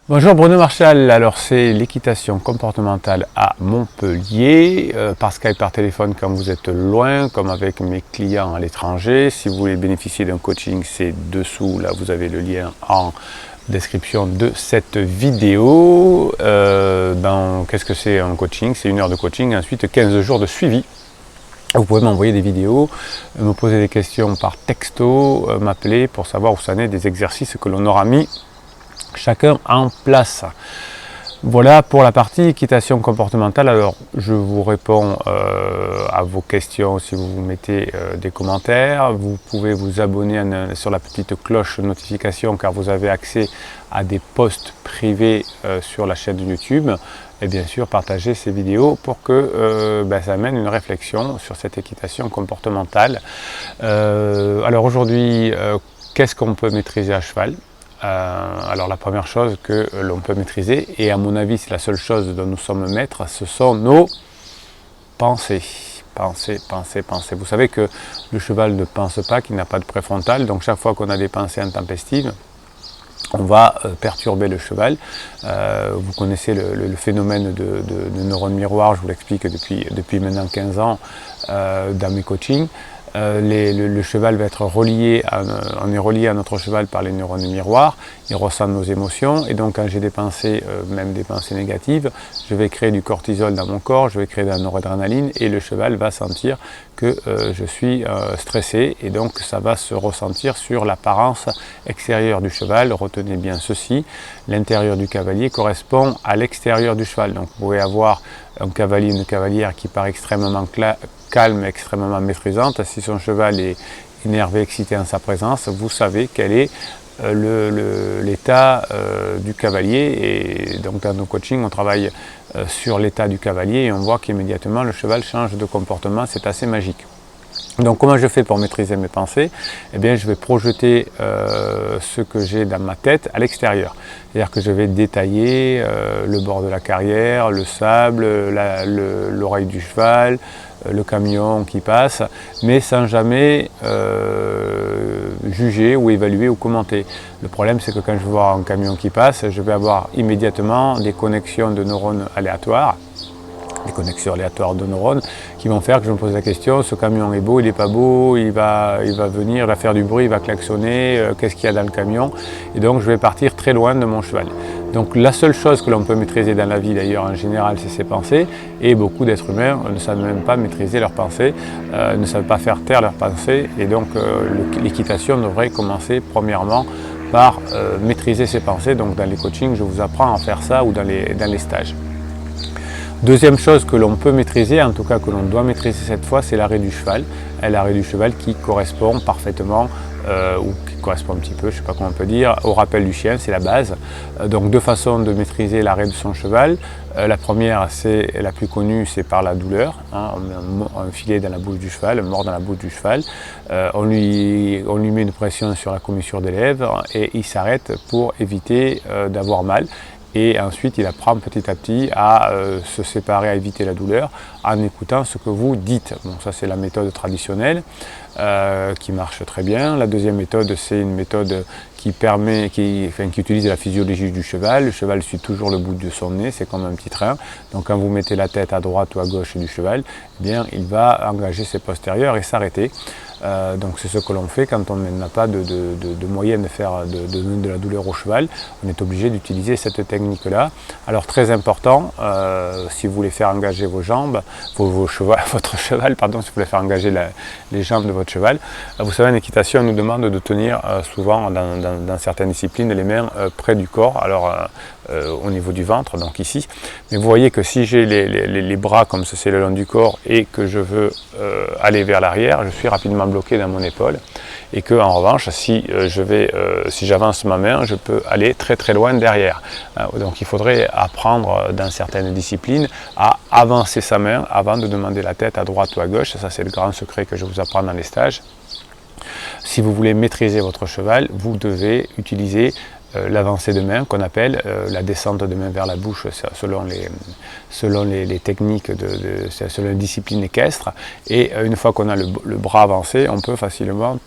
Bonjour Bruno Marchal, alors c'est l'équitation comportementale à Montpellier, par Skype, par téléphone quand vous êtes loin, comme avec mes clients à l'étranger. Si vous voulez bénéficier d'un coaching, c'est dessous, là vous avez le lien en description de cette vidéo. Qu'est-ce que c'est un coaching? C'est 1 heure de coaching, ensuite 15 jours de suivi. Vous pouvez m'envoyer des vidéos, me poser des questions par texto, m'appeler pour savoir où ça en est des exercices que l'on aura mis chacun en place. Voilà pour la partie équitation comportementale. Alors je vous réponds à vos questions si vous mettez des commentaires. Vous pouvez vous abonner sur la petite cloche notification car vous avez accès à des posts privés sur la chaîne YouTube. Et bien sûr partager ces vidéos pour que ça amène une réflexion sur cette équitation comportementale. Alors aujourd'hui, qu'est-ce qu'on peut maîtriser à cheval? Alors la première chose que l'on peut maîtriser, et à mon avis c'est la seule chose dont nous sommes maîtres, ce sont nos pensées. Pensées. Vous savez que le cheval ne pense pas, qu'il n'a pas de préfrontal, donc chaque fois qu'on a des pensées intempestives, on va perturber le cheval. Vous connaissez le phénomène de neurones miroirs, je vous l'explique depuis maintenant 15 ans dans mes coachings. Le cheval va être relié, on est relié à notre cheval par les neurones miroirs, il ressent nos émotions et donc quand j'ai des pensées, même des pensées négatives, je vais créer du cortisol dans mon corps, je vais créer de la noradrénaline et le cheval va sentir que je suis stressé et donc ça va se ressentir sur l'apparence extérieure du cheval. Retenez bien ceci, l'intérieur du cavalier correspond à l'extérieur du cheval, donc vous pouvez avoir un cavalier, une cavalière qui part extrêmement calme, extrêmement maîtrisante. Si son cheval est énervé, excité en sa présence, vous savez quel est l'état du cavalier. Et donc dans nos coachings, on travaille sur l'état du cavalier et on voit qu'immédiatement le cheval change de comportement, c'est assez magique. Donc comment je fais pour maîtriser mes pensées? Eh bien je vais projeter ce que j'ai dans ma tête à l'extérieur. C'est-à-dire que je vais détailler le bord de la carrière, le sable, l'oreille du cheval, le camion qui passe, mais sans jamais juger ou évaluer ou commenter. Le problème c'est que quand je vois un camion qui passe, je vais avoir immédiatement des connexions de neurones aléatoires, des connexions aléatoires de neurones qui vont faire que je me pose la question, ce camion est beau, il n'est pas beau, il va venir, il va faire du bruit, il va klaxonner, qu'est-ce qu'il y a dans le camion? Et donc je vais partir très loin de mon cheval. Donc la seule chose que l'on peut maîtriser dans la vie d'ailleurs en général, c'est ses pensées, et beaucoup d'êtres humains ne savent même pas maîtriser leurs pensées, ne savent pas faire taire leurs pensées, et donc l'équitation devrait commencer premièrement par maîtriser ses pensées. Donc dans les coachings, je vous apprends à faire ça ou dans les stages. Deuxième chose que l'on peut maîtriser, en tout cas que l'on doit maîtriser cette fois, c'est l'arrêt du cheval. L'arrêt du cheval qui correspond parfaitement, ou qui correspond un petit peu, je ne sais pas comment on peut dire, au rappel du chien, c'est la base. Donc deux façons de maîtriser l'arrêt de son cheval. La première, c'est la plus connue, c'est par la douleur. On met un filet dans la bouche du cheval, un mort dans la bouche du cheval. On lui met une pression sur la commissure des lèvres et il s'arrête pour éviter d'avoir mal. Et ensuite, il apprend petit à petit à se séparer, à éviter la douleur en écoutant ce que vous dites. Bon, ça c'est la méthode traditionnelle qui marche très bien. La deuxième méthode, c'est une méthode qui utilise la physiologie du cheval. Le cheval suit toujours le bout de son nez, c'est comme un petit train. Donc quand vous mettez la tête à droite ou à gauche du cheval, eh bien, il va engager ses postérieurs et s'arrêter. Donc c'est ce que l'on fait quand on n'a pas de moyen de faire de la douleur au cheval. On est obligé d'utiliser cette technique-là. Alors très important, si vous voulez faire engager vos jambes, votre cheval, pardon, si vous voulez faire engager les jambes de votre cheval, vous savez en équitation, on nous demande de tenir souvent dans certaines disciplines les mains près du corps, alors au niveau du ventre, donc ici. Mais vous voyez que si j'ai les bras comme ceci le long du corps et que je veux aller vers l'arrière, je suis rapidement bloqué dans mon épaule et que en revanche si j'avance ma main, je peux aller très très loin derrière. Donc il faudrait apprendre dans certaines disciplines à avancer sa main avant de demander la tête à droite ou à gauche. Ça c'est le grand secret que je vous apprends dans les stages. Si vous voulez maîtriser votre cheval, vous devez utiliser l'avancée de main qu'on appelle la descente de main vers la bouche selon les techniques, selon les disciplines équestres. Et une fois qu'on a le bras avancé, on peut facilement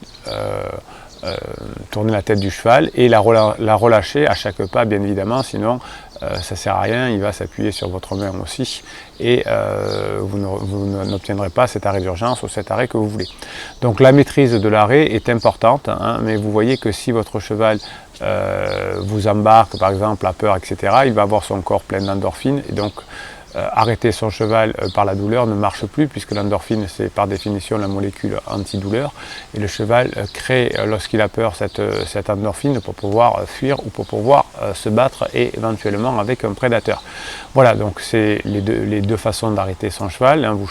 tourner la tête du cheval et la relâcher à chaque pas, bien évidemment, sinon ça ne sert à rien, il va s'appuyer sur votre main aussi et vous n'obtiendrez pas cet arrêt d'urgence ou cet arrêt que vous voulez. Donc la maîtrise de l'arrêt est importante, hein, mais vous voyez que si votre cheval vous embarque par exemple à peur, etc., il va avoir son corps plein d'endorphines et donc arrêter son cheval par la douleur ne marche plus puisque l'endorphine c'est par définition la molécule antidouleur et le cheval crée lorsqu'il a peur cette endorphine pour pouvoir fuir ou pour pouvoir se battre et éventuellement avec un prédateur. Voilà, donc c'est les deux façons d'arrêter son cheval, hein. Vous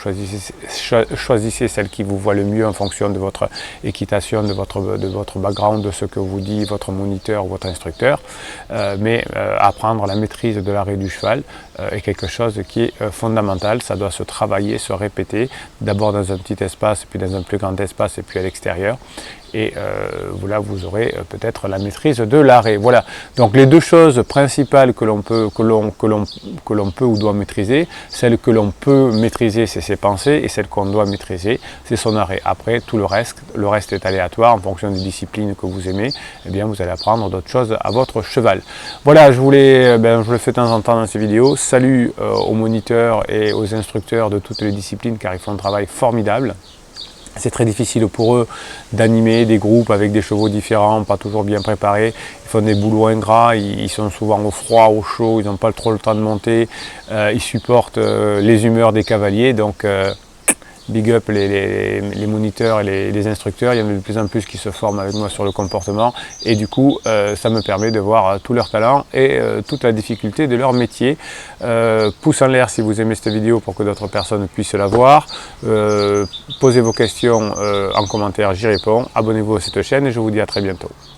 choisissez celle qui vous voit le mieux en fonction de votre équitation, de votre background, de ce que vous dit votre moniteur ou votre instructeur, mais apprendre la maîtrise de l'arrêt du cheval est quelque chose qui est fondamental. Ça doit se travailler, se répéter, d'abord dans un petit espace, puis dans un plus grand espace et puis à l'extérieur. Et voilà, vous aurez peut-être la maîtrise de l'arrêt. Voilà, donc les deux choses principales que l'on peut ou doit maîtriser, celle que l'on peut maîtriser, c'est ses pensées, et celle qu'on doit maîtriser, c'est son arrêt. Après, tout le reste est aléatoire en fonction des disciplines que vous aimez. Eh bien, vous allez apprendre d'autres choses à votre cheval. Voilà, je le fais de temps en temps dans ces vidéos. Salut aux moniteurs et aux instructeurs de toutes les disciplines car ils font un travail formidable. C'est très difficile pour eux d'animer des groupes avec des chevaux différents, pas toujours bien préparés. Ils font des boulots ingrats, ils sont souvent au froid, au chaud, ils n'ont pas trop le temps de monter. Ils supportent les humeurs des cavaliers, donc big up les moniteurs et les instructeurs. Il y en a de plus en plus qui se forment avec moi sur le comportement et du coup ça me permet de voir tout leur talent et toute la difficulté de leur métier. Pouce en l'air si vous aimez cette vidéo pour que d'autres personnes puissent la voir. Posez vos questions en commentaire, j'y réponds. Abonnez-vous à cette chaîne et je vous dis à très bientôt.